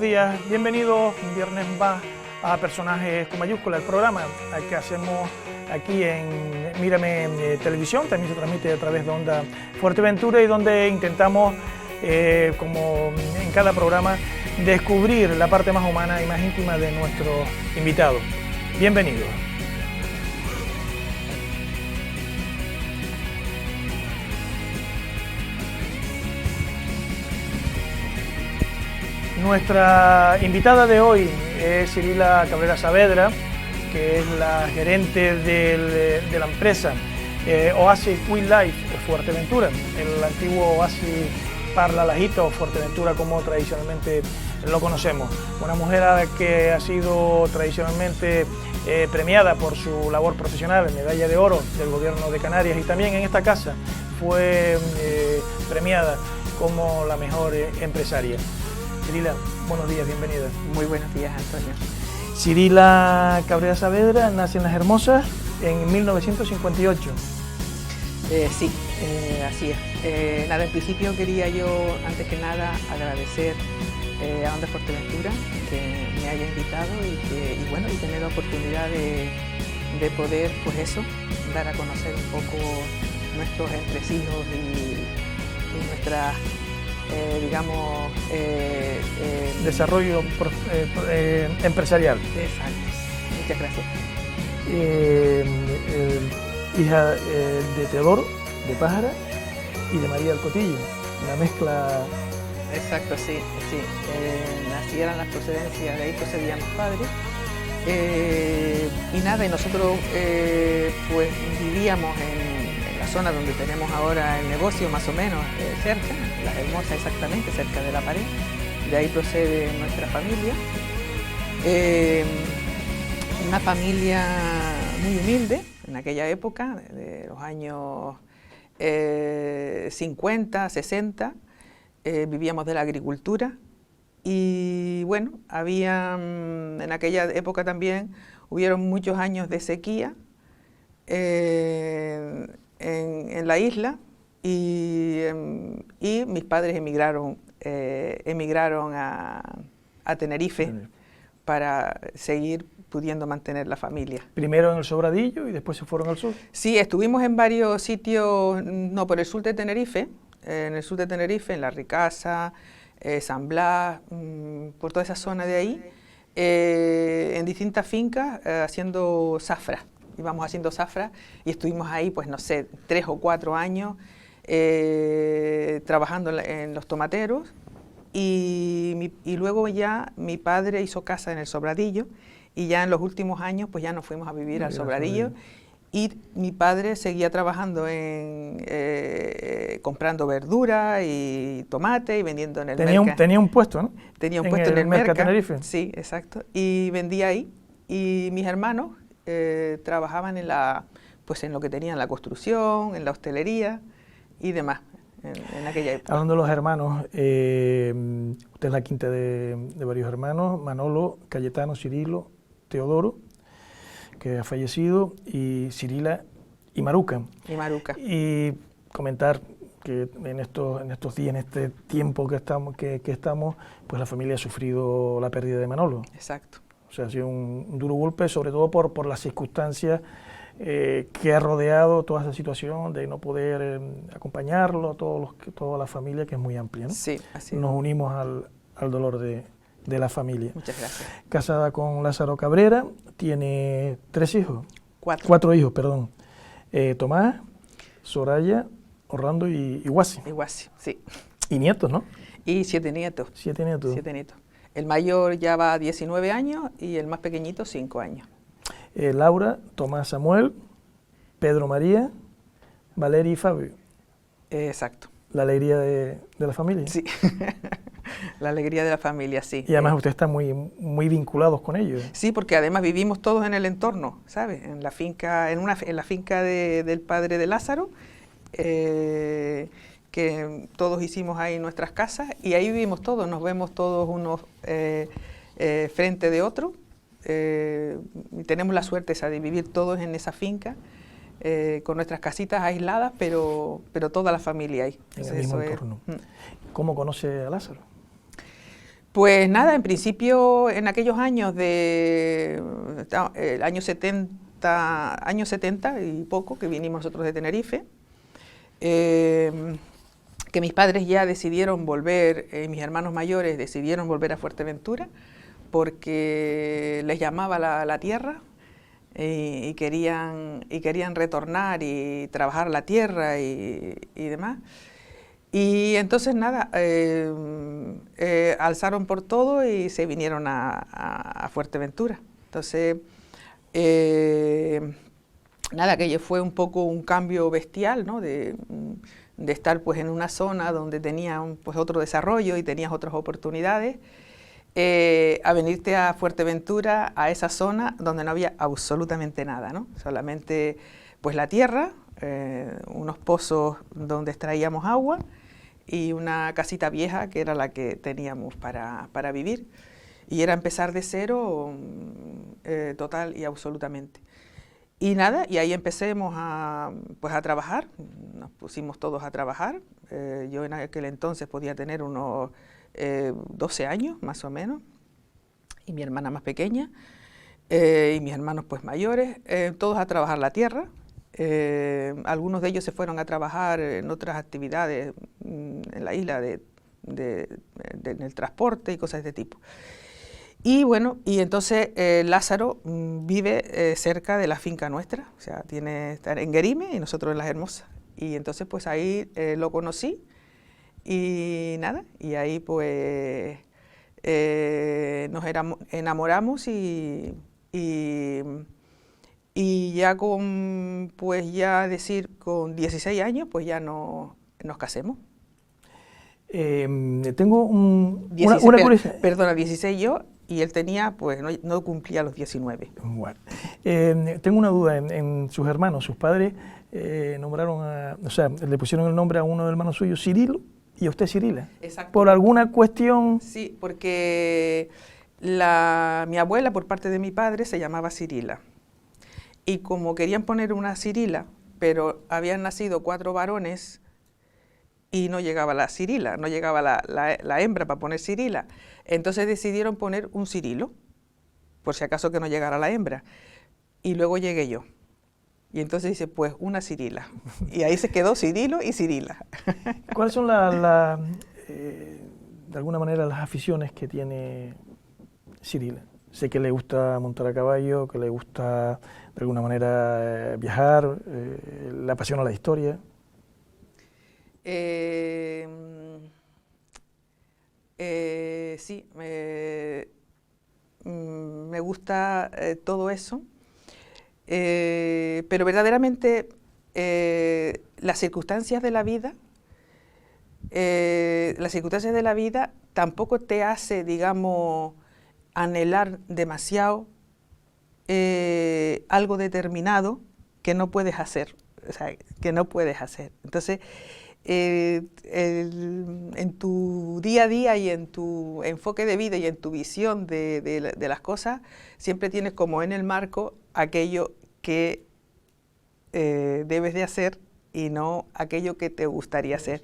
buenos días, bienvenidos un viernes más a Personajes con mayúscula, el programa que hacemos aquí en Mírame Televisión, también se transmite a través de Onda Fuerteventura y donde intentamos, como en cada programa, descubrir la parte más humana y más íntima de nuestros invitados. Bienvenidos. Nuestra invitada de hoy es Cirila Cabrera Saavedra, que es la gerente de la empresa Oasis Wildlife Fuerteventura, el antiguo Oasis Parla Lajito Fuerteventura, como tradicionalmente lo conocemos. Una mujer que ha sido tradicionalmente premiada por su labor profesional, medalla de oro del Gobierno de Canarias, y también en esta casa fue premiada como la mejor empresaria. Cirila, buenos días, bienvenida. Muy buenos días, Antonio. Cirila Cabrera Saavedra nace en Las Hermosas en 1958. Sí, así es. Nada, en principio quería yo, antes que nada, agradecer a Onda Fuerteventura que me haya invitado y tener la oportunidad de poder, pues eso, dar a conocer un poco nuestros entresijos y nuestras desarrollo empresarial. Exacto, muchas gracias. Hija de Teodoro, de Pájara, y de María del Cotillo, una mezcla. Exacto, sí. Así eran las procedencias, de ahí procedían los padres. Y nada, y nosotros pues vivíamos en la zona donde tenemos ahora el negocio, más o menos cerca, Las Hermosas exactamente, cerca de la pared. De ahí procede nuestra familia. Una familia muy humilde en aquella época, de los años 50, 60, vivíamos de la agricultura y bueno, había en aquella época también, hubieron muchos años de sequía en la isla y mis padres emigraron a Tenerife para seguir pudiendo mantener la familia. Primero en el Sobradillo y después se fueron al sur. Sí, estuvimos en varios sitios, no, por el sur de Tenerife, en La Ricasa, San Blas, por toda esa zona de ahí, en distintas fincas haciendo zafra. Íbamos haciendo zafra y estuvimos ahí, pues no sé, 3 o 4 años trabajando en los tomateros y luego ya mi padre hizo casa en el Sobradillo y ya en los últimos años pues ya nos fuimos a vivir al Sobradillo y mi padre seguía trabajando comprando verdura y tomate y vendiendo en el mercado. Tenía un puesto, ¿no? Tenía un puesto en el mercado Tenerife. Sí, exacto. Y vendía ahí y mis hermanos trabajaban en lo que tenían, la construcción, en la hostelería y demás, en aquella época. Hablando de los hermanos, usted es la quinta de varios hermanos, Manolo, Cayetano, Cirilo, Teodoro, que ha fallecido, y Cirila y Maruca. Y comentar que en estos días, en este tiempo que estamos, pues la familia ha sufrido la pérdida de Manolo. Exacto. O sea, ha sido un duro golpe, sobre todo por las circunstancias que ha rodeado toda esa situación de no poder acompañarlo, toda la familia, que es muy amplia, ¿no? Sí, así es. Nos unimos al dolor de la familia. Muchas gracias. Casada con Lázaro Cabrera, tiene 3 hijos. 4 hijos, perdón. Tomás, Soraya, Orlando y Guasi. Sí. Y nietos, ¿no? Y 7 nietos. 7 nietos. 7 nietos. El mayor ya va a 19 años y el más pequeñito 5 años. Laura, Tomás Samuel, Pedro María, Valeria y Fabio. Exacto. La alegría de la familia. Sí, la alegría de la familia, sí. Y además ustedes están muy vinculados con ellos. Sí, porque además vivimos todos en el entorno, ¿sabes? En la finca, en la finca del padre de Lázaro, que todos hicimos ahí nuestras casas y ahí vivimos todos, nos vemos todos unos frente de otro. Tenemos la suerte esa de vivir todos en esa finca, con nuestras casitas aisladas, pero toda la familia ahí. En el mismo entorno. ¿Cómo conoce a Lázaro? Pues nada, en principio en aquellos años el año 70 y poco, que vinimos nosotros de Tenerife, que mis padres ya decidieron volver, mis hermanos mayores decidieron volver a Fuerteventura porque les llamaba la tierra y querían retornar y trabajar la tierra y demás. Y entonces nada, alzaron por todo y se vinieron a Fuerteventura. Entonces, nada, aquello fue un poco un cambio bestial, ¿no? De estar pues en una zona donde tenías pues otro desarrollo y tenías otras oportunidades, a venirte a Fuerteventura, a esa zona donde no había absolutamente nada, ¿no? Solamente pues la tierra, unos pozos donde extraíamos agua y una casita vieja que era la que teníamos para vivir. Y era empezar de cero total y absolutamente. Y nada, y ahí empecemos a trabajar, nos pusimos todos a trabajar. Yo en aquel entonces podía tener unos 12 años más o menos, y mi hermana más pequeña, y mis hermanos pues mayores, todos a trabajar la tierra. Algunos de ellos se fueron a trabajar en otras actividades en la isla en el transporte y cosas de este tipo. Y bueno, y entonces Lázaro vive cerca de la finca nuestra, o sea, está en Guerime y nosotros en Las Hermosas. Y entonces pues ahí lo conocí y nada, y ahí pues nos enamoramos y ya con 16 años pues ya nos casemos. Tengo una curiosidad. Perdona, 16 yo, y él tenía, pues no cumplía los 19. Bueno, tengo una duda, en sus hermanos, sus padres nombraron le pusieron el nombre a uno de los hermanos suyos, Cirilo, y a usted Cirila. Exacto. ¿Por alguna cuestión? Sí, porque mi abuela, por parte de mi padre, se llamaba Cirila. Y como querían poner una Cirila, pero habían nacido 4 varones, y no llegaba la Cirila, no llegaba la hembra para poner Cirila. Entonces decidieron poner un Cirilo, por si acaso que no llegara la hembra. Y luego llegué yo. Y entonces dice, pues una Cirila. Y ahí se quedó Cirilo y Cirila. ¿Cuáles son de alguna manera las aficiones que tiene Cirila? Sé que le gusta montar a caballo, que le gusta de alguna manera viajar, le apasiona la historia. Sí, me gusta todo eso, pero verdaderamente las circunstancias de la vida tampoco te hace, digamos, anhelar demasiado algo determinado que no puedes hacer, o sea, que no puedes hacer. Entonces, en tu día a día y en tu enfoque de vida y en tu visión de las cosas, siempre tienes como en el marco aquello que debes de hacer y no aquello que te gustaría hacer.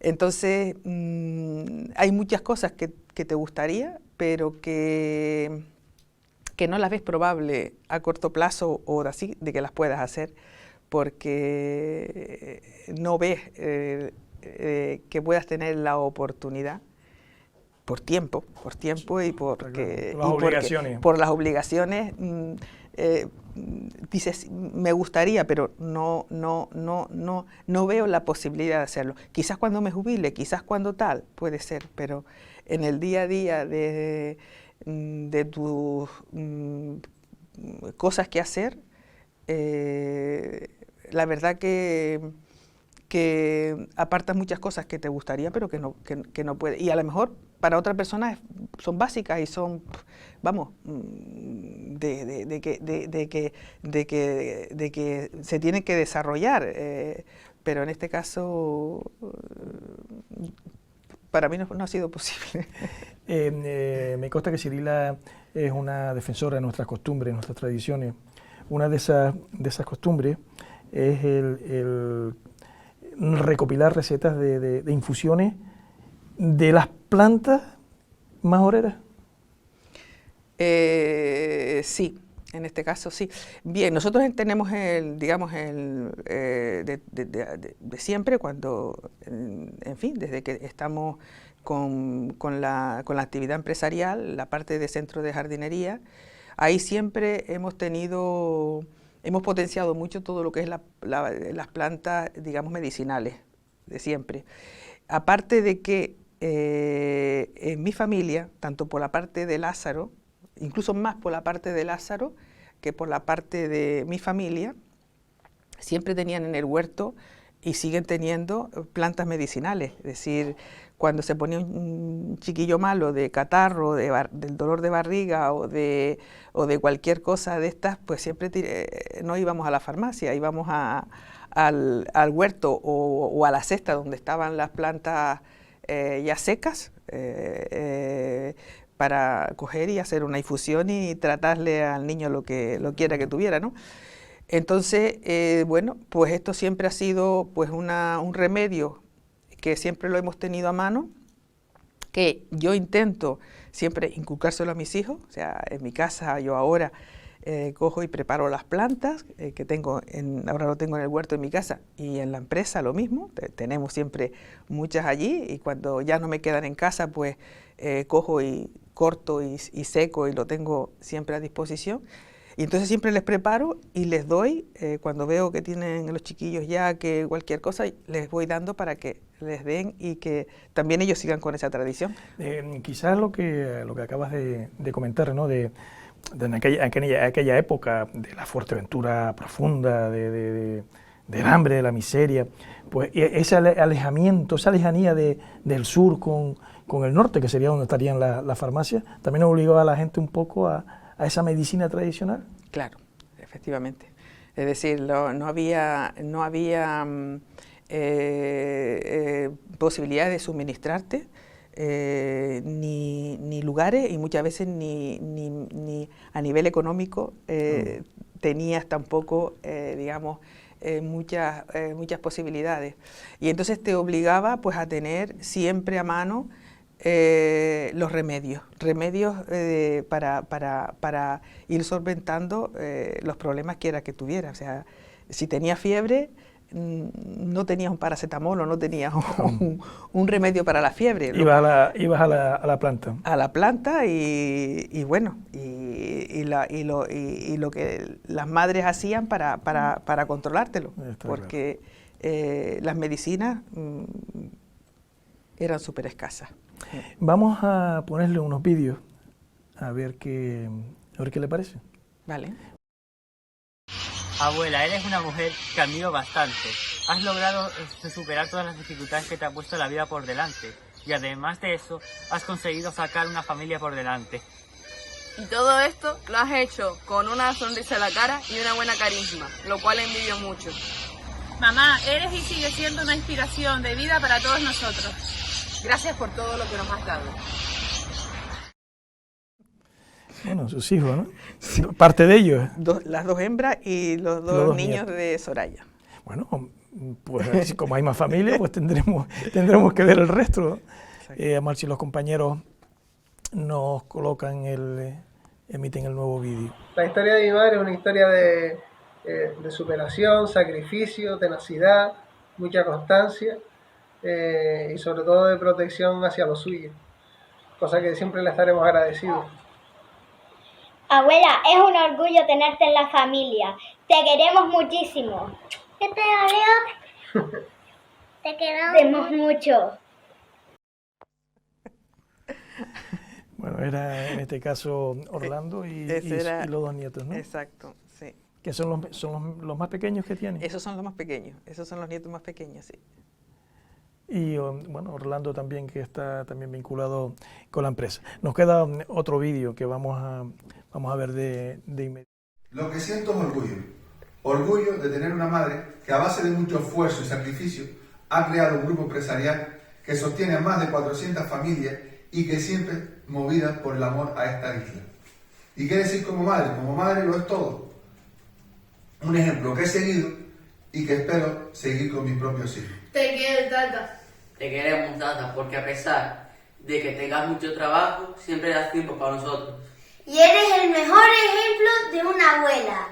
Entonces, hay muchas cosas que te gustaría, pero que no las ves probable a corto plazo o así, de que las puedas hacer, porque no ves que puedas tener la oportunidad por tiempo y por las obligaciones. Dices, me gustaría, pero no veo la posibilidad de hacerlo. Quizás cuando me jubile, quizás cuando tal, puede ser, pero en el día a día de tus cosas que hacer, la verdad que apartas muchas cosas que te gustaría, pero que no puedes. Y a lo mejor para otras personas son básicas y son, vamos, de que se tienen que desarrollar. Pero en este caso, para mí no ha sido posible. Me consta que Cirila es una defensora de nuestras costumbres, de nuestras tradiciones. Una de esas costumbres es el recopilar recetas de infusiones de las plantas más oreras? Sí, en este caso sí. Bien, nosotros tenemos digamos, de siempre, cuando, en fin, desde que estamos con la actividad empresarial, la parte de centro de jardinería, ahí siempre hemos potenciado mucho todo lo que es las plantas, digamos, medicinales, de siempre. Aparte de que en mi familia, tanto por la parte de Lázaro, incluso más por la parte de Lázaro que por la parte de mi familia, siempre tenían en el huerto y siguen teniendo plantas medicinales. Es decir, cuando se ponía un chiquillo malo de catarro, del dolor de barriga o de cualquier cosa de estas, pues siempre no íbamos a la farmacia, íbamos al huerto o a la cesta donde estaban las plantas ya secas, para coger y hacer una infusión y tratarle al niño lo quiera que tuviera, ¿no? Entonces, bueno, pues esto siempre ha sido pues un remedio que siempre lo hemos tenido a mano, que yo intento siempre inculcárselo a mis hijos. O sea, en mi casa yo ahora cojo y preparo las plantas que tengo, ahora lo tengo en el huerto en mi casa, y en la empresa lo mismo, tenemos siempre muchas allí, y cuando ya no me quedan en casa, pues cojo y corto y seco y lo tengo siempre a disposición. Y entonces siempre les preparo y les doy, cuando veo que tienen los chiquillos ya que cualquier cosa, les voy dando para que les den y que también ellos sigan con esa tradición. Quizás lo que acabas de comentar, ¿no? De aquella época de la Fuerteventura profunda, del hambre, de la miseria, pues ese alejamiento, esa lejanía del sur con el norte, que sería donde estarían las farmacias, también obligaba a la gente un poco a esa medicina tradicional. Claro, efectivamente. Es decir, no había posibilidad de suministrarte ni lugares, y muchas veces ni a nivel económico tenías tampoco, digamos, muchas posibilidades. Y entonces te obligaba pues a tener siempre a mano los remedios para ir solventando los problemas que tuviera. O sea, si tenía fiebre, no tenías un paracetamol o no tenías un remedio para la fiebre. Ibas a la planta. A la planta y bueno, y lo que las madres hacían para controlártelo, porque las medicinas eran súper escasas. Vamos a ponerle unos vídeos a ver qué le parece. Vale. Abuela, eres una mujer que admiro bastante. Has logrado superar todas las dificultades que te ha puesto la vida por delante. Y además de eso, has conseguido sacar una familia por delante. Y todo esto lo has hecho con una sonrisa en la cara y una buena carisma, lo cual envidio mucho. Mamá, eres y sigues siendo una inspiración de vida para todos nosotros. Gracias por todo lo que nos has dado. Bueno, sus hijos, ¿no? Sí. Parte de ellos. Las dos hembras y los dos niños de Soraya. Bueno, pues como hay más familia, pues tendremos que ver el resto. Además, si los compañeros nos emiten el nuevo vídeo. La historia de mi madre es una historia de superación, sacrificio, tenacidad, mucha constancia y sobre todo de protección hacia los suyos, cosa que siempre le estaremos agradecidos. Abuela, es un orgullo tenerte en la familia. Te queremos muchísimo. Yo te veo. Te queremos mucho. Bueno, era en este caso Orlando y los dos nietos, ¿no? Exacto, sí. Que son los más pequeños que tienen. Esos son los más pequeños, esos son los nietos más pequeños, sí. Y bueno, Orlando también, que está también vinculado con la empresa. Nos queda otro vídeo que vamos a ver de inmediato. Lo que siento es orgullo de tener una madre que a base de mucho esfuerzo y sacrificio ha creado un grupo empresarial que sostiene a más de 400 familias y que siempre movida por el amor a esta isla. ¿Y qué decir como madre lo es todo. Un ejemplo que he seguido y que espero seguir con mis propios hijos. Te quiero, tata. Te queremos, tata, porque a pesar de que tengas mucho trabajo, siempre das tiempo para nosotros. Y eres el mejor ejemplo de una abuela.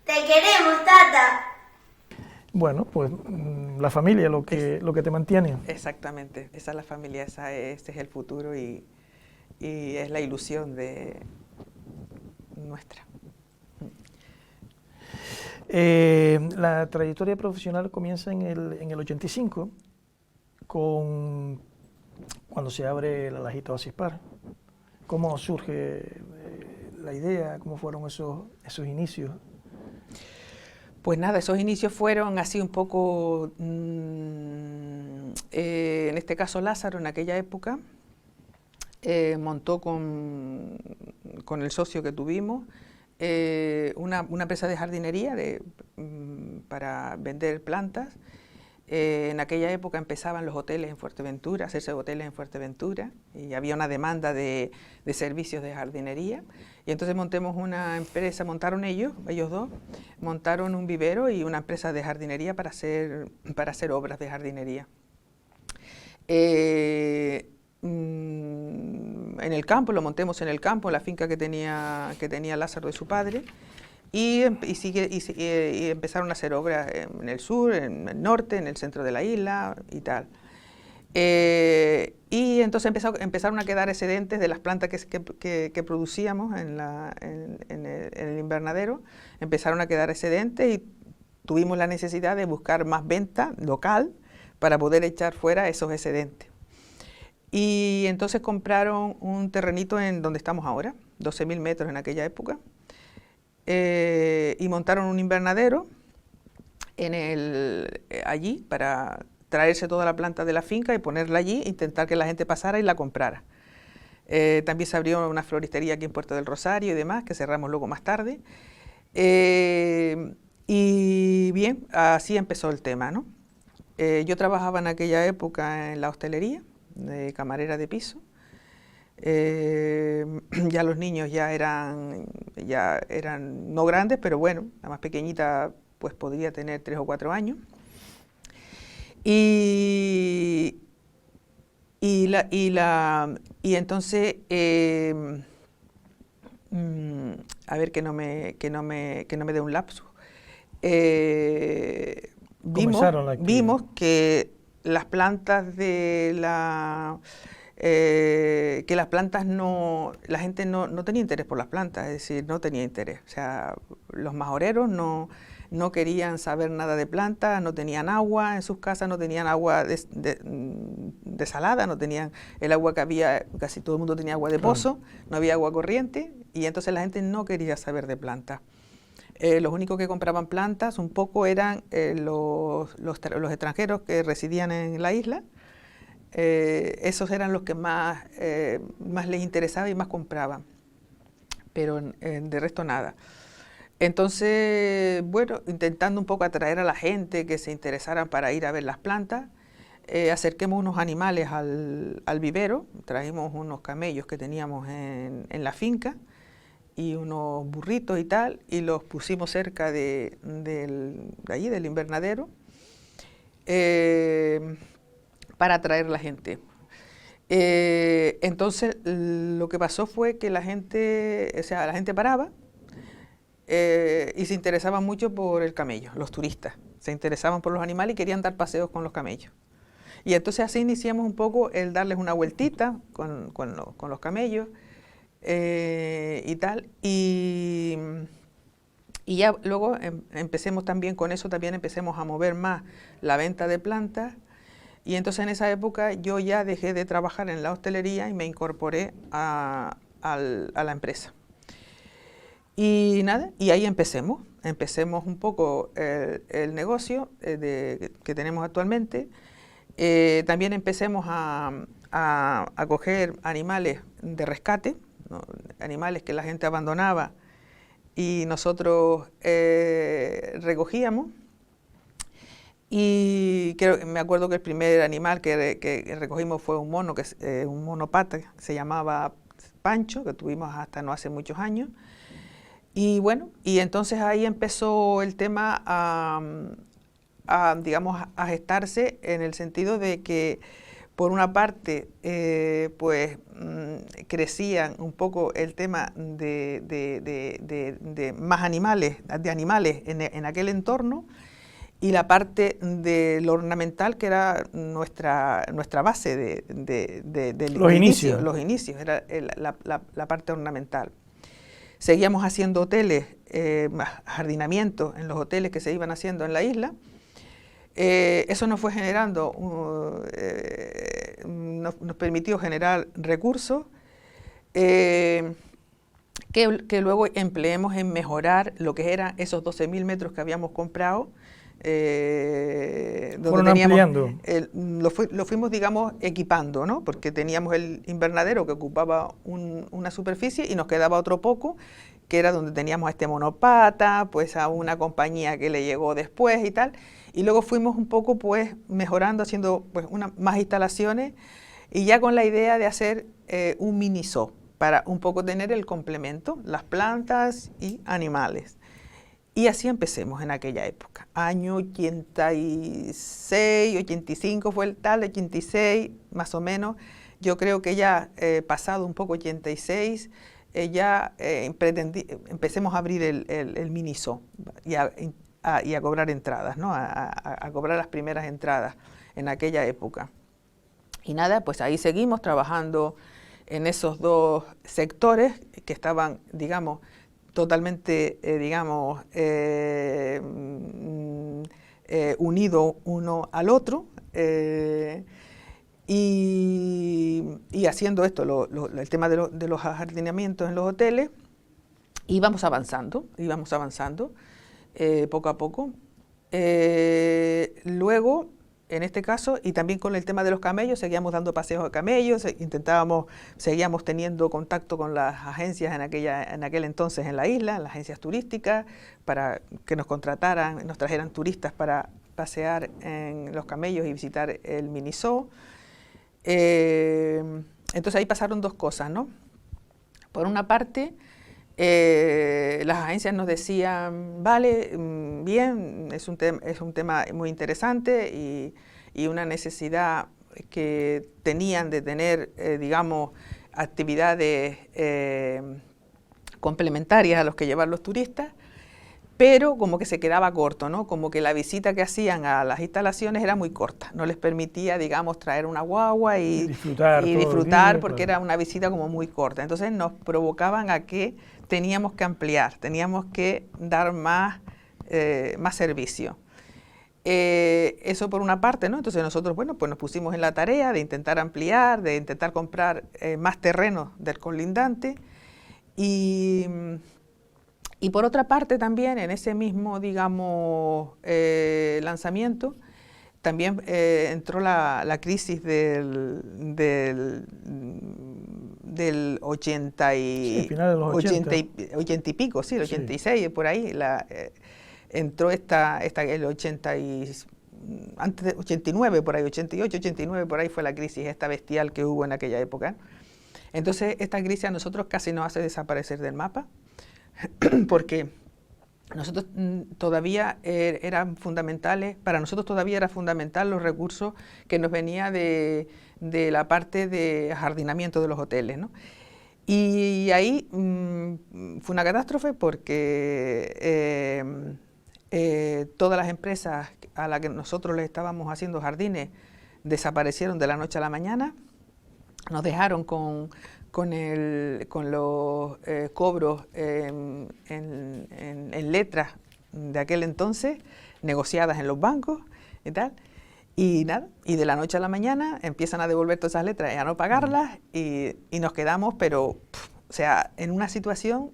Te queremos, tata. Bueno, pues la familia, lo que te mantiene. Exactamente, esa es la familia, ese es el futuro y es la ilusión de nuestra. La trayectoria profesional comienza en el 85, cuando se abre la Lajita Oasis Par. ¿Cómo surge la idea? ¿Cómo fueron esos inicios? Pues nada, esos inicios fueron así un poco, en este caso Lázaro en aquella época montó con el socio que tuvimos una empresa de jardinería para vender plantas. En aquella época empezaban los hoteles en Fuerteventura, a hacerse hoteles en Fuerteventura, y había una demanda de servicios de jardinería. Y entonces montamos una empresa, montaron ellos dos, montaron un vivero y una empresa de jardinería para hacer obras de jardinería. En el campo, lo montemos en el campo, en la finca que tenía Lázaro de su padre. Y empezaron a hacer obras en el sur, en el norte, en el centro de la isla y tal. Y entonces empezaron a quedar excedentes de las plantas que producíamos en el invernadero. Empezaron a quedar excedentes y tuvimos la necesidad de buscar más venta local para poder echar fuera esos excedentes. Y entonces compraron un terrenito en donde estamos ahora, 12.000 metros en aquella época. Y montaron un invernadero allí para traerse toda la planta de la finca y ponerla allí, intentar que la gente pasara y la comprara. También se abrió una floristería aquí en Puerto del Rosario y demás, que cerramos luego más tarde. Y bien, así empezó el tema, ¿no? Yo trabajaba en aquella época en la hostelería, de camarera de piso. Ya los niños ya eran no grandes, pero bueno, la más pequeñita pues podría tener 3 o 4 años. Y entonces, a ver que no me dé un lapsus. Vimos que las plantas la gente no tenía interés por las plantas, es decir, no tenía interés. O sea, los majoreros no querían saber nada de plantas, no tenían agua en sus casas, no tenían agua desalada, no tenían el agua que había, casi todo el mundo tenía agua de pozo, no había agua corriente, y entonces la gente no quería saber de plantas. Los únicos que compraban plantas un poco eran los extranjeros que residían en la isla. Esos eran los que más les interesaba y más compraban, pero de resto nada. Entonces, bueno, intentando un poco atraer a la gente que se interesaran para ir a ver las plantas, acerquemos unos animales al vivero, trajimos unos camellos que teníamos en la finca y unos burritos y tal, y los pusimos cerca de allí, del invernadero, para atraer a la gente. Entonces lo que pasó fue que la gente paraba y se interesaban mucho por el camello, los turistas, se interesaban por los animales y querían dar paseos con los camellos. Y entonces así iniciamos un poco el darles una vueltita con los camellos y tal, y ya luego empecemos también con eso, también empecemos a mover más la venta de plantas. Y entonces en esa época yo ya dejé de trabajar en la hostelería y me incorporé a la empresa. Y nada, y ahí empecemos un poco el negocio que tenemos actualmente. También empecemos a coger animales de rescate, ¿no? Animales que la gente abandonaba y nosotros recogíamos. Y me acuerdo que el primer animal que recogimos fue un mono, un mono pata, que se llamaba Pancho, que tuvimos hasta no hace muchos años. Y bueno, y entonces ahí empezó el tema digamos, a gestarse en el sentido de que por una parte, pues crecían un poco el tema de más animales, en aquel entorno, y la parte de lo ornamental, que era nuestra base de los inicios. Los inicios, era la parte ornamental. Seguíamos haciendo hoteles, jardinamientos en los hoteles que se iban haciendo en la isla. Eso nos fue generando, nos permitió generar recursos que luego empleemos en mejorar lo que eran esos 12.000 metros que habíamos comprado. Donde teníamos, lo fuimos, digamos, equipando, ¿no? Porque teníamos el invernadero que ocupaba una superficie y nos quedaba otro poco, que era donde teníamos a este monopata, pues a una compañía que le llegó después y tal, y luego fuimos un poco pues mejorando, haciendo pues más instalaciones, y ya con la idea de hacer un mini zoo, para un poco tener el complemento, las plantas y animales. Y así empecemos en aquella época, año 86, 85 fue el tal, 86 más o menos. Yo creo que ya pasado un poco 86, ya empecemos a abrir el mini zoo y a cobrar entradas, ¿no? A cobrar las primeras entradas en aquella época. Y nada, pues ahí seguimos trabajando en esos dos sectores que estaban, digamos, totalmente, unido uno al otro, y haciendo esto, el tema de los ajardinamientos en los hoteles, íbamos avanzando poco a poco. Luego, en este caso, y también con el tema de los camellos, seguíamos dando paseos a camellos, seguíamos teniendo contacto con las agencias en aquel entonces en la isla, las agencias turísticas, para que nos contrataran, nos trajeran turistas para pasear en los camellos y visitar el mini zoo. Entonces ahí pasaron dos cosas, ¿no? Por una parte, las agencias nos decían, vale, bien, es un tema muy interesante y una necesidad que tenían de tener, digamos, actividades complementarias a los que llevan los turistas, pero como que se quedaba corto, ¿no? Como que la visita que hacían a las instalaciones era muy corta, no les permitía, digamos, traer una guagua y disfrutar porque era una visita como muy corta. Entonces nos provocaban a que teníamos que ampliar, teníamos que dar más servicio. Eso por una parte, ¿no? Entonces nosotros, bueno, pues nos pusimos en la tarea de intentar ampliar, de intentar comprar más terrenos del colindante, y por otra parte también en ese mismo, digamos, lanzamiento, también entró la crisis del 80 y, sí, final de los 80 y pico, sí, el 86, sí. Por ahí, entró el 80 y, antes de 89, por ahí, 88, 89, por ahí fue la crisis esta bestial que hubo en aquella época. Entonces, esta crisis a nosotros casi nos hace desaparecer del mapa, porque nosotros todavía eran fundamentales, para nosotros todavía era fundamental los recursos que nos venía de la parte de jardinamiento de los hoteles, ¿no? Y ahí fue una catástrofe porque todas las empresas a las que nosotros les estábamos haciendo jardines desaparecieron de la noche a la mañana, nos dejaron con los cobros en letras de aquel entonces, negociadas en los bancos y tal, y nada, y de la noche a la mañana empiezan a devolver todas esas letras y a no pagarlas, y nos quedamos, pero, o sea, en una situación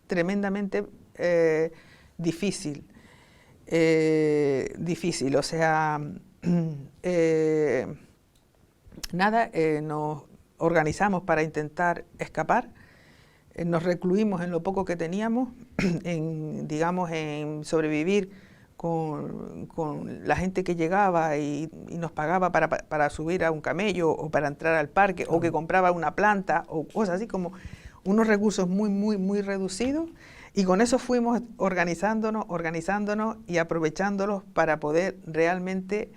tremendamente difícil, o sea, nada, nos organizamos para intentar escapar, nos recluimos en lo poco que teníamos, digamos, en sobrevivir con la gente que llegaba y nos pagaba para subir a un camello o para entrar al parque, o que compraba una planta o cosas así, como unos recursos muy, muy, muy reducidos, y con eso fuimos organizándonos y aprovechándolos para poder realmente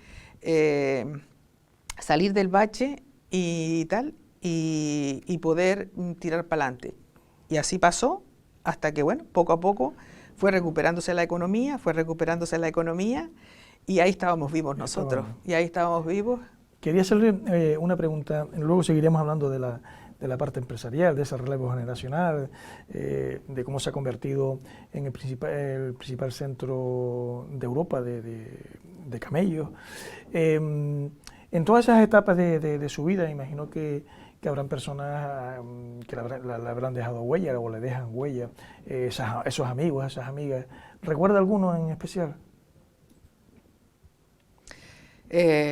salir del bache y tal, y poder tirar para adelante. Y así pasó hasta que, bueno, poco a poco fue recuperándose la economía, y ahí estábamos vivos nosotros, y ahí estábamos vivos. Quería hacerle una pregunta, luego seguiremos hablando de la parte empresarial, de ese relevo generacional, de cómo se ha convertido en el principal centro de Europa de camellos. En todas esas etapas de su vida, imagino que habrán personas que le habrán dejado huella o le dejan huella, esos amigos, esas amigas. ¿Recuerda alguno en especial?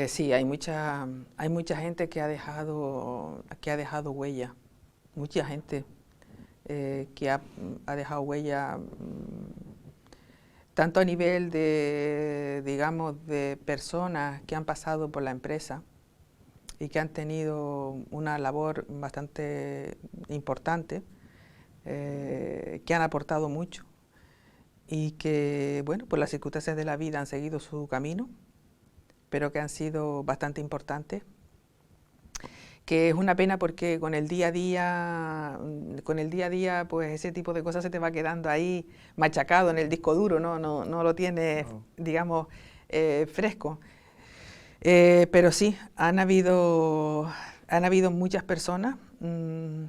Sí, hay mucha gente que ha dejado huella, mucha gente que ha dejado huella, tanto a nivel de, digamos, de personas que han pasado por la empresa y que han tenido una labor bastante importante, que han aportado mucho y que, bueno, por las circunstancias de la vida han seguido su camino, pero que han sido bastante importantes, que es una pena porque con el día a día, pues ese tipo de cosas se te va quedando ahí machacado en el disco duro, no lo tienes, digamos, fresco. Pero sí, han habido muchas personas, no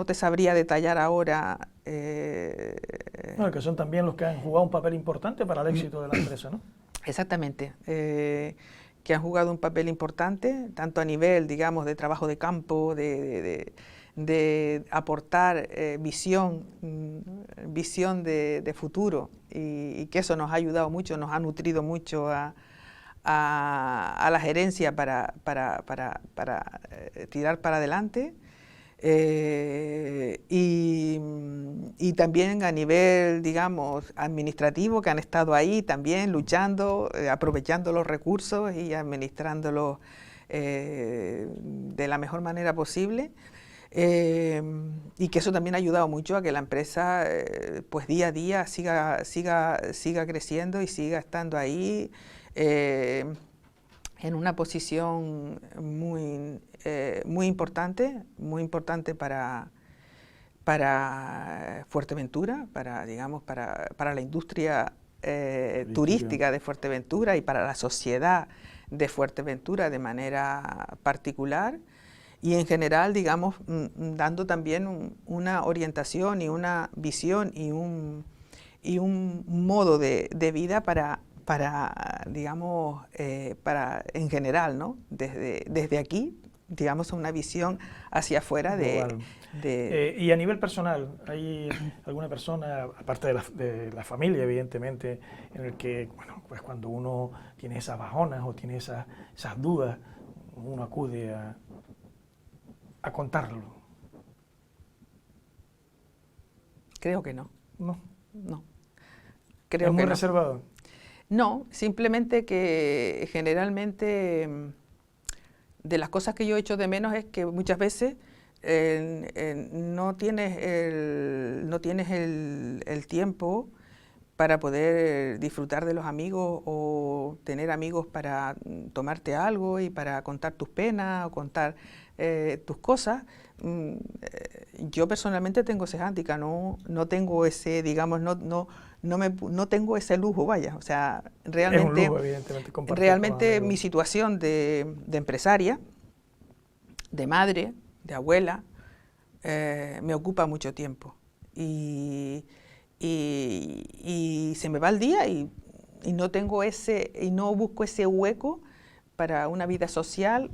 te sabría detallar ahora. Bueno, que son también los que han jugado un papel importante para el éxito de la empresa, ¿no? Exactamente, que han jugado un papel importante, tanto a nivel, digamos, de trabajo de campo, de aportar visión de futuro, y que eso nos ha ayudado mucho, nos ha nutrido mucho a la gerencia para tirar para adelante. Y también a nivel, digamos, administrativo, que han estado ahí también luchando, aprovechando los recursos y administrándolos de la mejor manera posible, y que eso también ha ayudado mucho a que la empresa pues día a día siga creciendo y siga estando ahí en una posición muy importante para Fuerteventura, digamos, para la industria turística de Fuerteventura y para la sociedad de Fuerteventura de manera particular, y en general, digamos, dando también una orientación y una visión y un modo de vida para digamos, en general, ¿no? Desde aquí, digamos, una visión hacia afuera y a nivel personal, ¿hay alguna persona, aparte de la familia, evidentemente, en el que, bueno, pues cuando uno tiene esas bajonas o tiene esas dudas, uno acude a contarlo? Creo que no. ¿No? No. Creo que muy reservado. No, simplemente que generalmente de las cosas que yo echo de menos es que muchas veces no tienes el tiempo para poder disfrutar de los amigos o tener amigos para tomarte algo y para contar tus penas o contar tus cosas. Yo personalmente tengo ese hándicap, no tengo ese, digamos, no tengo ese lujo, vaya. O sea, realmente, es un lujo, evidentemente, realmente mi situación de empresaria, de madre, de abuela, me ocupa mucho tiempo. Y se me va el día y no tengo no busco ese hueco para una vida social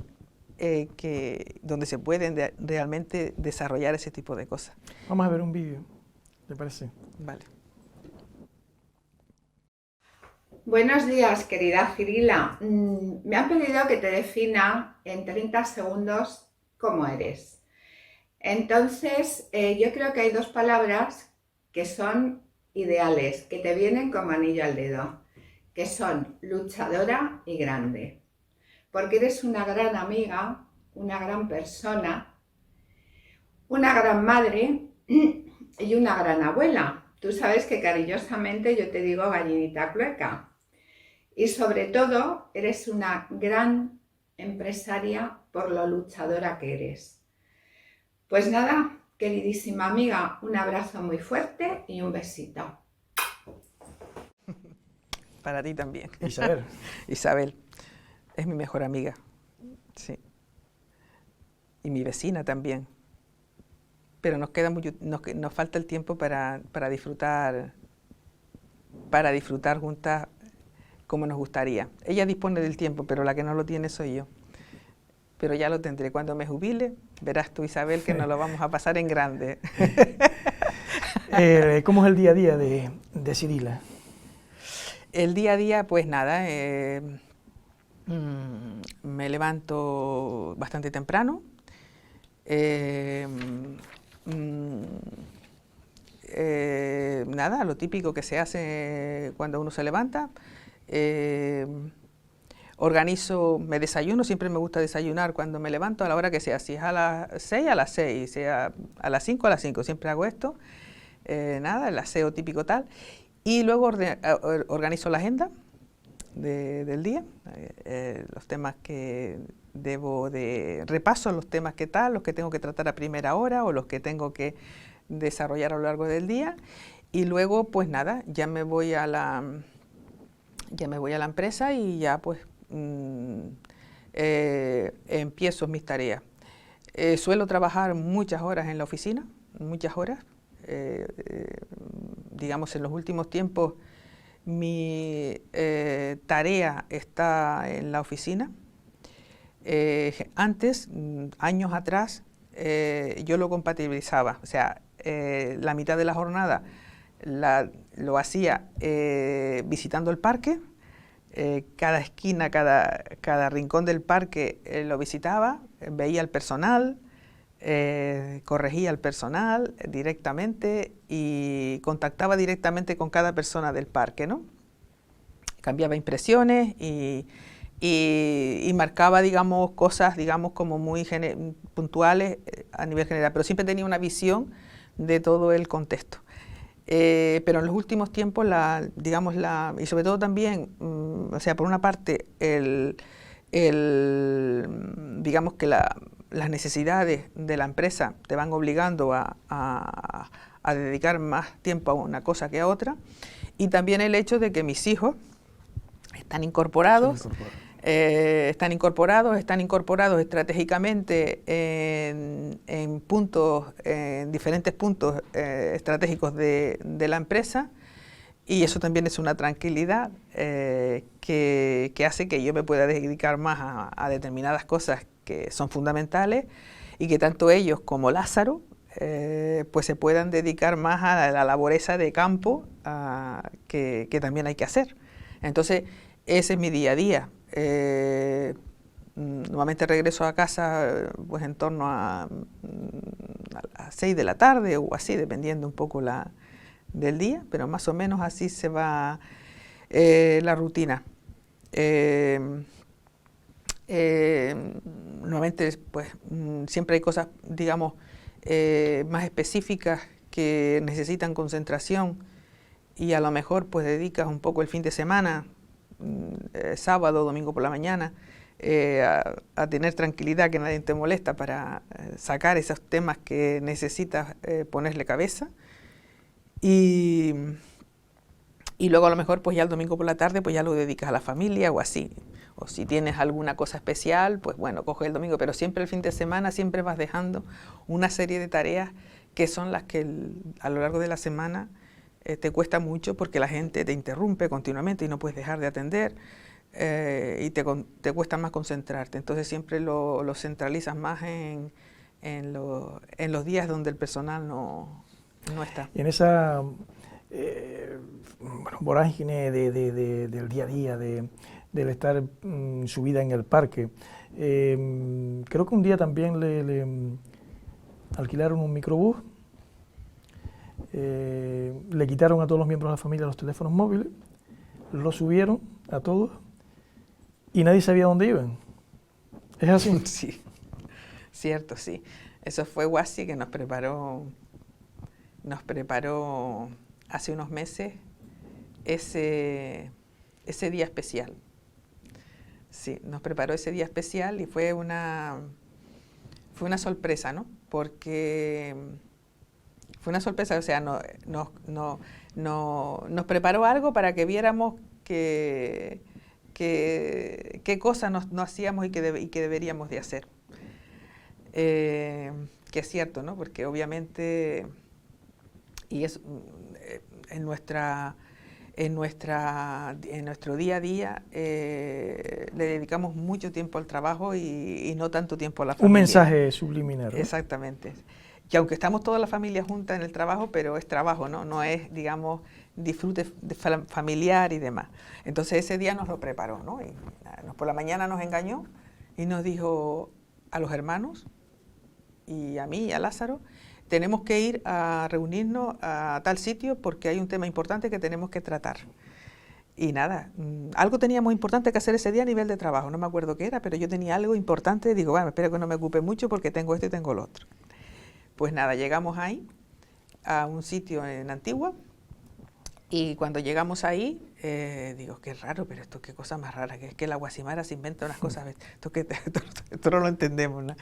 donde se pueden realmente desarrollar ese tipo de cosas. Vamos a ver un vídeo, ¿te parece? Vale. Buenos días, querida Cirila. Me han pedido que te defina en 30 segundos cómo eres. Entonces, yo creo que hay dos palabras que son ideales, que te vienen como anillo al dedo, que son luchadora y grande. Porque eres una gran amiga, una gran persona, una gran madre y una gran abuela. Tú sabes que cariñosamente yo te digo gallinita clueca. Y sobre todo, eres una gran empresaria por lo luchadora que eres. Pues nada, queridísima amiga, un abrazo muy fuerte y un besito. Para ti también. Isabel. Isabel es mi mejor amiga, sí. Y mi vecina también. Pero nos queda nos falta el tiempo para disfrutar juntas como nos gustaría. Ella dispone del tiempo, pero la que no lo tiene soy yo. Pero ya lo tendré. Cuando me jubile, verás tú, Isabel, que nos lo vamos a pasar en grande. ¿Cómo es el día a día de Cirila? El día a día, pues nada, me levanto bastante temprano. Nada, lo típico que se hace cuando uno se levanta. Organizo, me desayuno, siempre me gusta desayunar cuando me levanto a la hora que sea, si es a las 6, a las 6, sea a las 5, a las 5, siempre hago esto. Nada, el aseo típico tal. Y luego organizo la agenda del día, los temas que debo de repaso, los temas que tal, los que tengo que tratar a primera hora o los que tengo que desarrollar a lo largo del día. Y luego, pues nada, ya me voy a la empresa y ya pues empiezo mis tareas. Suelo trabajar muchas horas en la oficina, muchas horas. Digamos, en los últimos tiempos mi tarea está en la oficina. Antes, años atrás, yo lo compatibilizaba, o sea, la mitad de la jornada lo hacía visitando el parque. Cada esquina, cada rincón del parque lo visitaba, veía al personal, corregía al personal directamente y contactaba directamente con cada persona del parque, ¿no? Cambiaba impresiones y marcaba, digamos, cosas, digamos, como muy puntuales a nivel general, pero siempre tenía una visión de todo el contexto. Pero en los últimos tiempos, digamos, y sobre todo también, o sea, por una parte, digamos que las necesidades de la empresa te van obligando a dedicar más tiempo a una cosa que a otra, y también el hecho de que mis hijos están incorporados estratégicamente en puntos, en diferentes puntos estratégicos de la empresa, y eso también es una tranquilidad que hace que yo me pueda dedicar más a determinadas cosas que son fundamentales y que tanto ellos como Lázaro pues se puedan dedicar más a la labor esa de campo que también hay que hacer. Entonces, ese es mi día a día. Normalmente regreso a casa pues en torno a las 6 de la tarde o así, dependiendo un poco del día, pero más o menos así se va la rutina. Normalmente pues siempre hay cosas, digamos, más específicas que necesitan concentración y a lo mejor pues dedicas un poco el fin de semana, sábado, domingo por la mañana, a tener tranquilidad, que nadie te molesta, para sacar esos temas que necesitas ponerle cabeza. Y luego a lo mejor pues ya el domingo por la tarde pues ya lo dedicas a la familia o así. O si tienes alguna cosa especial, pues bueno, coges el domingo, pero siempre el fin de semana siempre vas dejando una serie de tareas que son las que a lo largo de la semana te cuesta mucho porque la gente te interrumpe continuamente y no puedes dejar de atender y te cuesta más concentrarte. Entonces siempre lo centralizas más en los días donde el personal no está. Y en esa vorágine del día a día, del estar subida en el parque, creo que un día también le alquilaron un microbús. Le quitaron a todos los miembros de la familia los teléfonos móviles, los subieron a todos y nadie sabía dónde iban. ¿Es así? Sí, cierto, sí. Eso fue Guasi que nos preparó hace unos meses ese día especial. Sí, nos preparó ese día especial y fue una sorpresa, ¿no? Porque fue una sorpresa, o sea, nos preparó algo para que viéramos qué cosas no hacíamos y que deberíamos de hacer. Que es cierto, ¿no? Porque obviamente, y es en nuestro día a día le dedicamos mucho tiempo al trabajo y no tanto tiempo a la familia. Un mensaje subliminal, ¿no? Exactamente. Y aunque estamos toda la familia junta en el trabajo, pero es trabajo, ¿no? No es, digamos, disfrute familiar y demás. Entonces ese día nos lo preparó, ¿no? Y por la mañana nos engañó y nos dijo a los hermanos y a mí y a Lázaro, tenemos que ir a reunirnos a tal sitio porque hay un tema importante que tenemos que tratar. Y nada, algo teníamos importante que hacer ese día a nivel de trabajo, no me acuerdo qué era, pero yo tenía algo importante, digo, bueno, espero que no me ocupe mucho porque tengo esto y tengo lo otro. Pues nada, llegamos ahí, a un sitio en Antigua, y cuando llegamos ahí, digo, qué raro, pero esto qué cosa más rara, que es que la guasimara se inventa unas cosas, esto no lo entendemos, ¿no?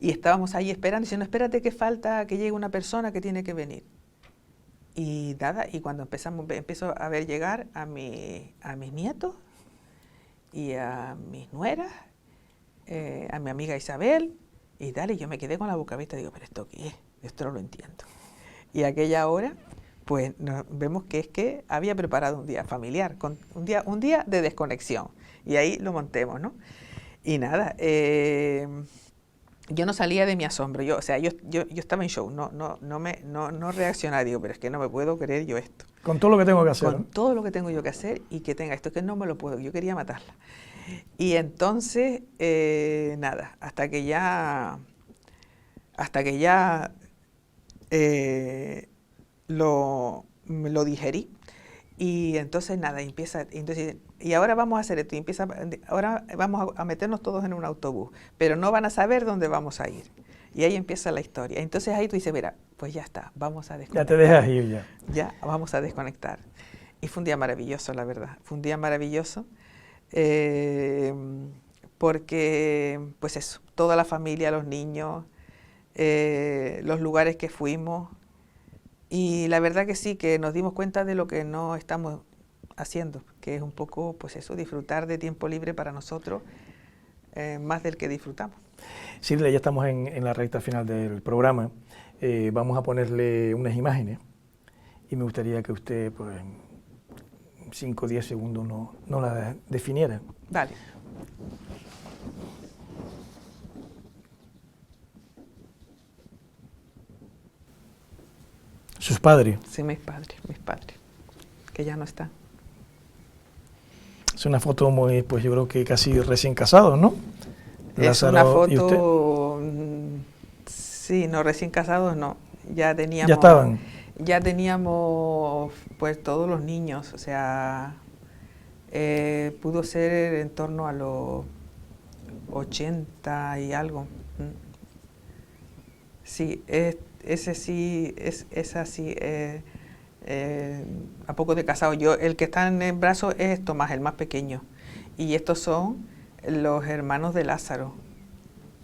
Y estábamos ahí esperando, diciendo, espérate que falta que llegue una persona que tiene que venir. Y nada, y cuando empiezo a ver llegar a mis nietos y a mis nueras, a mi amiga Isabel, y tal, y yo me quedé con la boca abierta, digo, pero ¿esto qué es? Esto no lo entiendo. Y a aquella hora, pues vemos que es que había preparado un día familiar, un día de desconexión, y ahí lo montemos, ¿no? Y nada, yo no salía de mi asombro, yo estaba en show, no reaccionaba, digo, pero es que no me puedo creer yo esto. Con todo lo que tengo que hacer. Con todo lo que tengo yo que hacer y que tenga esto, que no me lo puedo, yo quería matarla. Y entonces, nada, hasta que ya lo digerí. Y entonces nada, y ahora vamos a hacer esto, ahora vamos a meternos todos en un autobús, pero no van a saber dónde vamos a ir. Y ahí empieza la historia. Entonces ahí tú dices, mira, pues ya está, vamos a desconectar. Ya te dejas ir ya. Ya, vamos a desconectar. Y fue un día maravilloso, la verdad. Fue un día maravilloso, porque, pues eso, toda la familia, los niños, los lugares que fuimos. Y la verdad que sí, que nos dimos cuenta de lo que no estamos haciendo, que es un poco, pues eso, disfrutar de tiempo libre para nosotros, más del que disfrutamos. Sirila, ya estamos en la recta final del programa. Vamos a ponerle unas imágenes y me gustaría que usted, pues, en 5 o 10 segundos no las definiera. Vale. ¿Sus padres? Sí, mis padres, que ya no están. Es una foto muy, pues yo creo que casi recién casados, ¿no? Es una foto, sí, no, recién casados no, ya teníamos... ¿Ya estaban? Ya teníamos, pues, todos los niños, o sea, pudo ser en torno a los 80 y algo. Sí, ese sí, es así, a poco de casado. El que está en el brazo es Tomás, el más pequeño, y estos son los hermanos de Lázaro,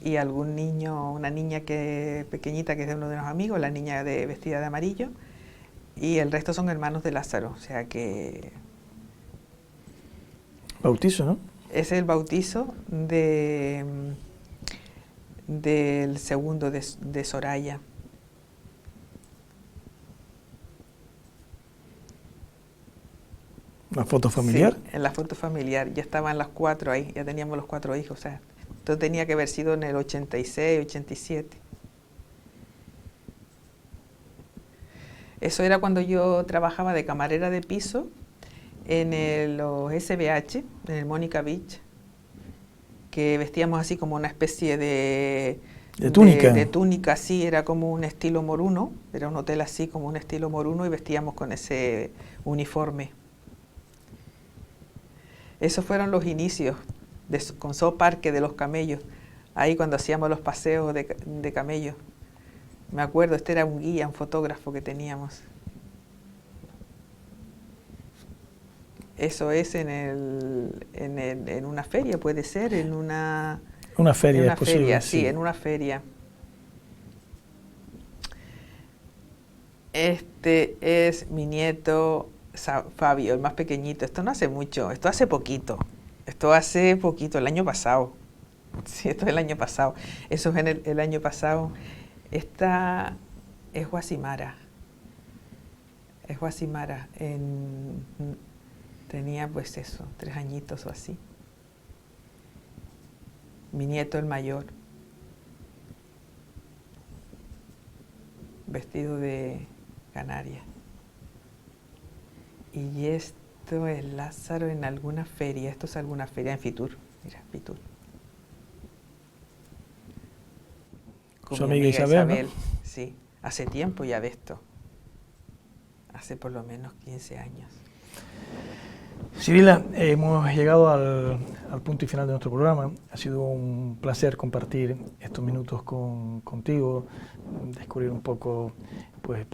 y algún niño, una niña pequeñita que es de uno de los amigos, la niña vestida de amarillo, y el resto son hermanos de Lázaro, o sea que... Bautizo, ¿no? Es el bautizo del segundo de Soraya. ¿La foto familiar? Sí, en la foto familiar, ya estaban las 4 ahí, ya teníamos los 4 hijos, o sea, entonces tenía que haber sido en el 86, 87. Eso era cuando yo trabajaba de camarera de piso en los SBH, en el Mónica Beach, que vestíamos así como una especie de túnica. De túnica, sí, era como un estilo moruno, era un hotel así como un estilo moruno y vestíamos con ese uniforme. Esos fueron los inicios con Zoo Parque de los camellos, ahí cuando hacíamos los paseos de camellos. Me acuerdo, este era un guía, un fotógrafo que teníamos. Eso es en una feria, puede ser, en una feria, en una es posible, feria, sí. sí, en una feria. Este es mi nieto Fabio, el más pequeñito. Esto no hace mucho, esto hace poquito. Esto hace poquito, el año pasado. Sí, esto es el año pasado. Eso es en el año pasado. Esta es Guasimara. Es Guasimara. Tenía pues eso, 3 añitos o así. Mi nieto el mayor. Vestido de canaria. Y esto es Lázaro en alguna feria. Esto es alguna feria en Fitur. Mira, Fitur. Con Su mi amiga Isabel, ¿no? Sí, hace tiempo ya de esto. Hace por lo menos 15 años. Cirila, hemos llegado al punto y final de nuestro programa. Ha sido un placer compartir estos minutos contigo, descubrir un poco pues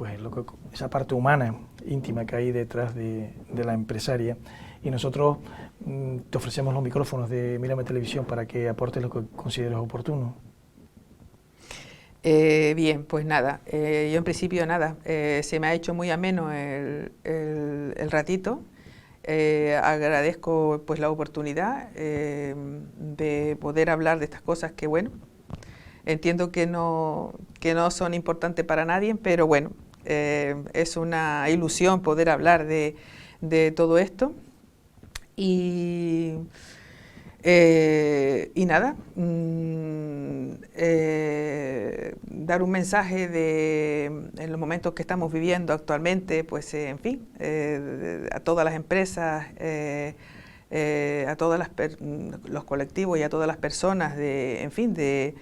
esa parte humana, íntima que hay detrás de la empresaria. Y nosotros te ofrecemos los micrófonos de Mírame Televisión para que aportes lo que consideres oportuno. Bien, pues nada, yo en principio nada, se me ha hecho muy ameno el ratito. Agradezco pues la oportunidad de poder hablar de estas cosas que bueno, entiendo que no son importantes para nadie, pero bueno, es una ilusión poder hablar de todo esto y nada, dar un mensaje en los momentos que estamos viviendo actualmente, pues en fin, a todas las empresas, a todos los colectivos y a todas las personas, en fin, de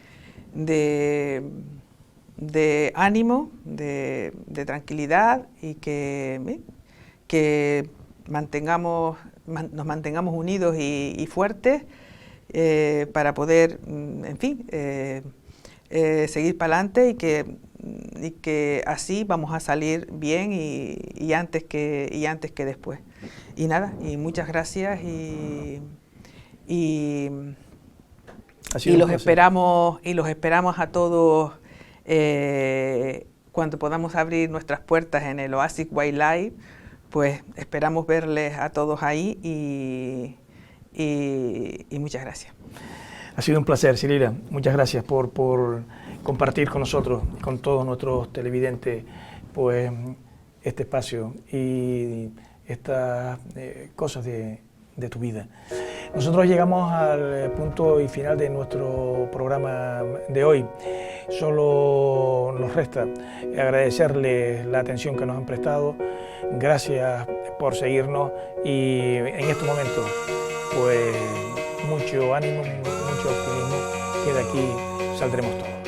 ánimo, de tranquilidad y que nos mantengamos unidos y fuertes para poder, en fin, seguir para adelante y que así vamos a salir bien y antes que después. Y nada, y muchas gracias y los esperamos a todos cuando podamos abrir nuestras puertas en el Oasis Wildlife. Pues esperamos verles a todos ahí y muchas gracias. Ha sido un placer, Cirila. Muchas gracias por compartir con nosotros y con todos nuestros televidentes pues, este espacio y estas cosas de tu vida. Nosotros llegamos al punto y final de nuestro programa de hoy. Solo nos resta agradecerles la atención que nos han prestado. Gracias por seguirnos y en estos momentos pues mucho ánimo, mucho optimismo, que de aquí saldremos todos.